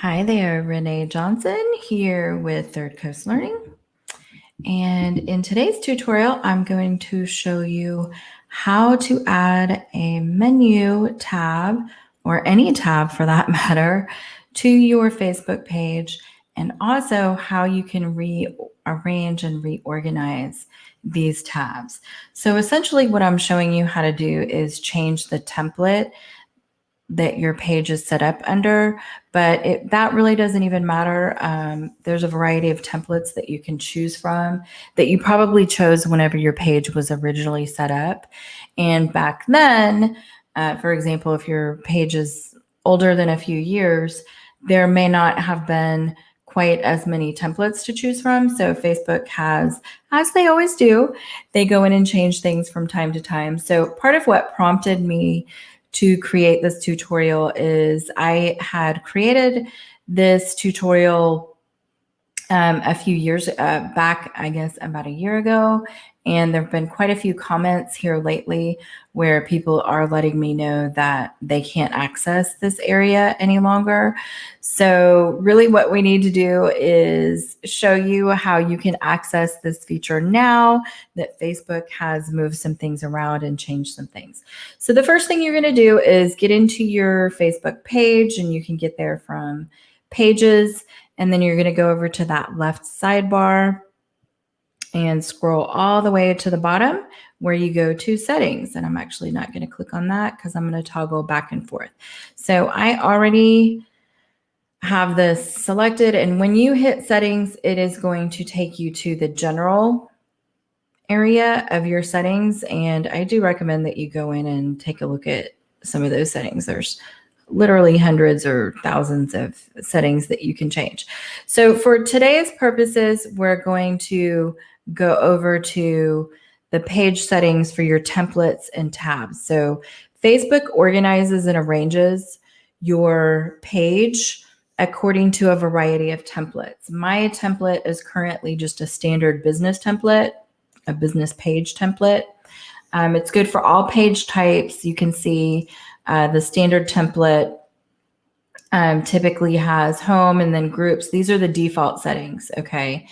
Hi there, Renee Johnson here with Third Coast Learning. And in today's tutorial, I'm going to show you how to add a menu tab, or any tab for that matter, to your Facebook page, and also how you can rearrange and reorganize these tabs. So essentially what I'm showing you how to do is change the template that your page is set up under, but that really doesn't even matter. There's a variety of templates that you can choose from that you probably chose whenever your page was originally set up. And back then, for example, if your page is older than a few years, there may not have been quite as many templates to choose from. So Facebook has, as they always do, they go in and change things from time to time. So part of what prompted me to create this tutorial is I had created this tutorial a few years back, I guess about a year ago. And there have been quite a few comments here lately where people are letting me know that they can't access this area any longer. So really what we need to do is show you how you can access this feature now that Facebook has moved some things around and changed some things. So the first thing you're going to do is get into your Facebook page, and you can get there from Pages. And then you're going to go over to that left sidebar and scroll all the way to the bottom where you go to settings. And I'm actually not going to click on that because I'm going to toggle back and forth. So I already have this selected. And when you hit settings, it is going to take you to the general area of your settings. And I do recommend that you go in and take a look at some of those settings. There's literally hundreds or thousands of settings that you can change. So for today's purposes, we're going to go over to the page settings for your templates and tabs. So Facebook organizes and arranges your page according to a variety of templates. My template is currently just a standard business template, a business page template. It's good for all page types. You can see the standard template typically has home and then groups. These are the default settings, okay?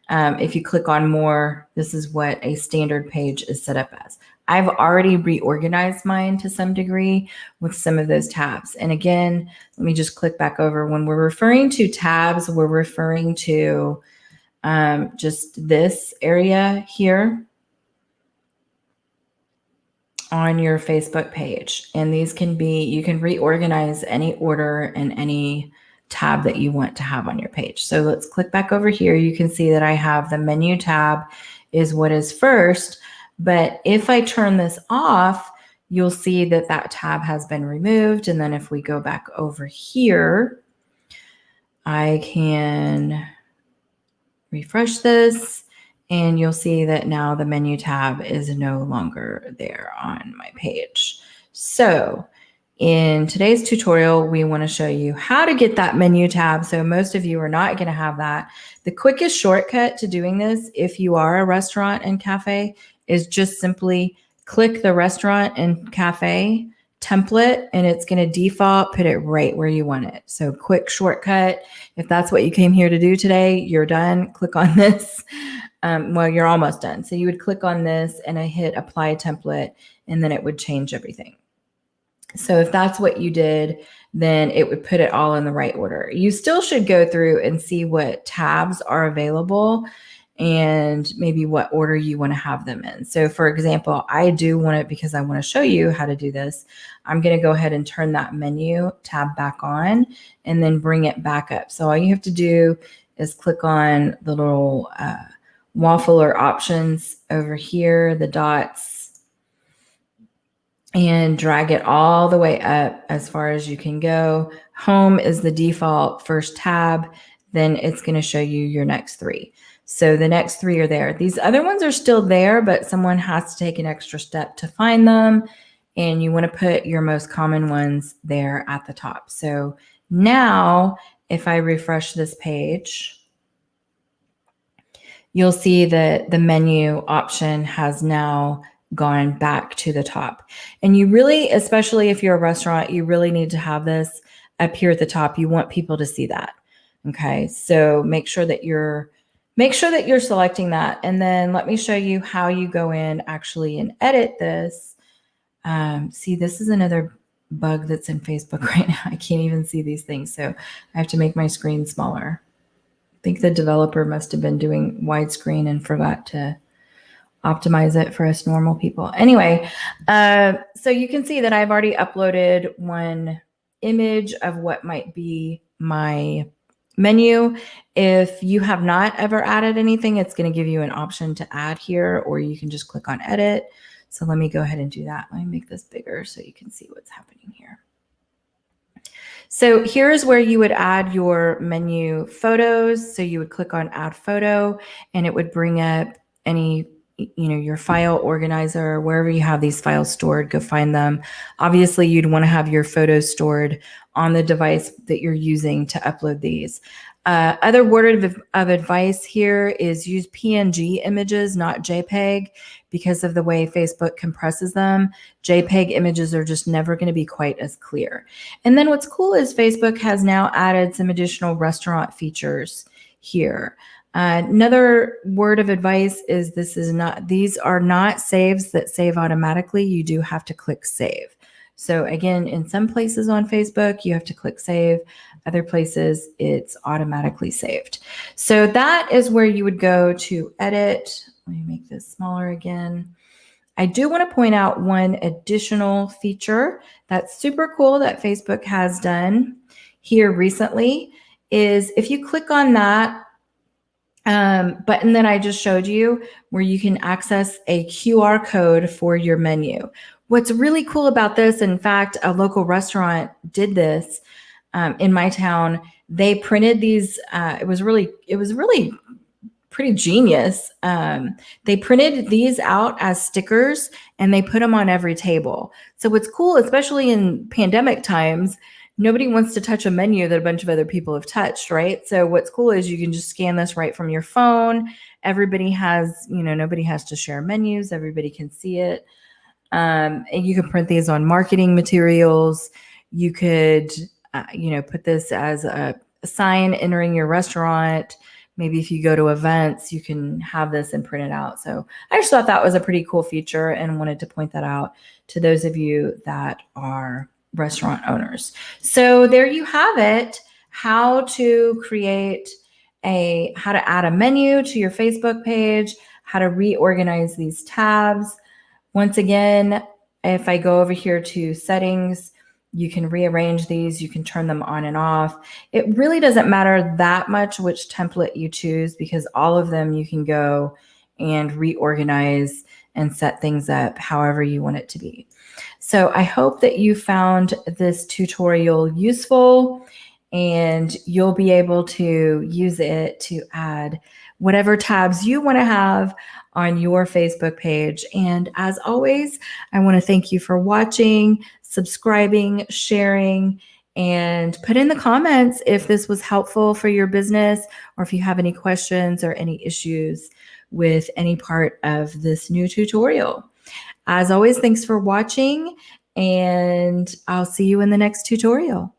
If you click on more, this is what a standard page is set up as. I've already reorganized mine to some degree with some of those tabs. And again, let me just click back over. When we're referring to tabs, we're referring to just this area here on your Facebook page. And these can be, you can reorganize any order and any tab that you want to have on your page. So let's click back over here. You can see that I have the menu tab is what is first. But if I turn this off, you'll see that that tab has been removed. And then if we go back over here, I can refresh this. And you'll see that now the menu tab is no longer there on my page. So in today's tutorial, we want to show you how to get that menu tab. So most of you are not going to have that. The quickest shortcut to doing this, if you are a restaurant and cafe, is just simply click the restaurant and cafe template, and it's going to default put it right where you want it. So quick shortcut. If that's what you came here to do today, you're done. Click on this. Well, you're almost done. So you would click on this and I hit apply template, and then it would change everything. So if that's what you did, then it would put it all in the right order. You still should go through and see what tabs are available and maybe what order you want to have them in. So for example, I do want it because I want to show you how to do this. I'm going to go ahead and turn that menu tab back on and then bring it back up. So all you have to do is click on the little waffle or options over here, the dots, and drag it all the way up as far as you can go. Home is the default first tab. Then it's going to show you your next three. So the next three are there. These other ones are still there, but someone has to take an extra step to find them. And you want to put your most common ones there at the top. So now if I refresh this page, you'll see that the menu option has now gone back to the top. And you really, especially if you're a restaurant, you really need to have this. up here at the top. You want people to see that. Okay, so make sure that you're selecting that. And then let me show you how you go in actually and edit this. See, this is another bug that's in Facebook right now. I can't even see these things. So I have to make my screen smaller. I think the developer must have been doing widescreen and forgot to optimize it for us normal people. Anyway, so you can see that I've already uploaded one image of what might be my menu. If you have not ever added anything, it's going to give you an option to add here, or you can just click on edit. So let me go ahead and do that. Let me make this bigger so you can see what's happening here. So here's where you would add your menu photos. So you would click on add photo and it would bring up any, your file organizer, wherever you have these files stored, go find them. Obviously, you'd want to have your photos stored on the device that you're using to upload these. Other word of advice here is use PNG images, not JPEG, because of the way Facebook compresses them. JPEG images are just never going to be quite as clear. And then what's cool is Facebook has now added some additional restaurant features here. Another word of advice is these are not saves that save automatically. You do have to click save. So again, in some places on Facebook, you have to click save. Other places, it's automatically saved. So that is where you would go to edit. Let me make this smaller again. I do want to point out one additional feature that's super cool that Facebook has done here recently is if you click on that button that I just showed you, where you can access a QR code for your menu. What's really cool about this, in fact, a local restaurant did this in my town. They printed these. It was really pretty genius. They printed these out as stickers and they put them on every table. So what's cool, especially in pandemic times, nobody wants to touch a menu that a bunch of other people have touched, right? So what's cool is you can just scan this right from your phone. Everybody has, nobody has to share menus. Everybody can see it. And you can print these on marketing materials. You could, put this as a sign entering your restaurant. Maybe if you go to events, you can have this and print it out. So I just thought that was a pretty cool feature and wanted to point that out to those of you that are restaurant owners. So there you have it, how to add a menu to your Facebook page, how to reorganize these tabs. Once again, if I go over here to settings, you can rearrange these, you can turn them on and off. It really doesn't matter that much which template you choose because all of them you can go and reorganize and set things up however you want it to be. So I hope that you found this tutorial useful and you'll be able to use it to add whatever tabs you want to have on your Facebook page. And as always, I want to thank you for watching, subscribing, sharing, and put in the comments if this was helpful for your business or if you have any questions or any issues with any part of this new tutorial. As always, thanks for watching, and I'll see you in the next tutorial.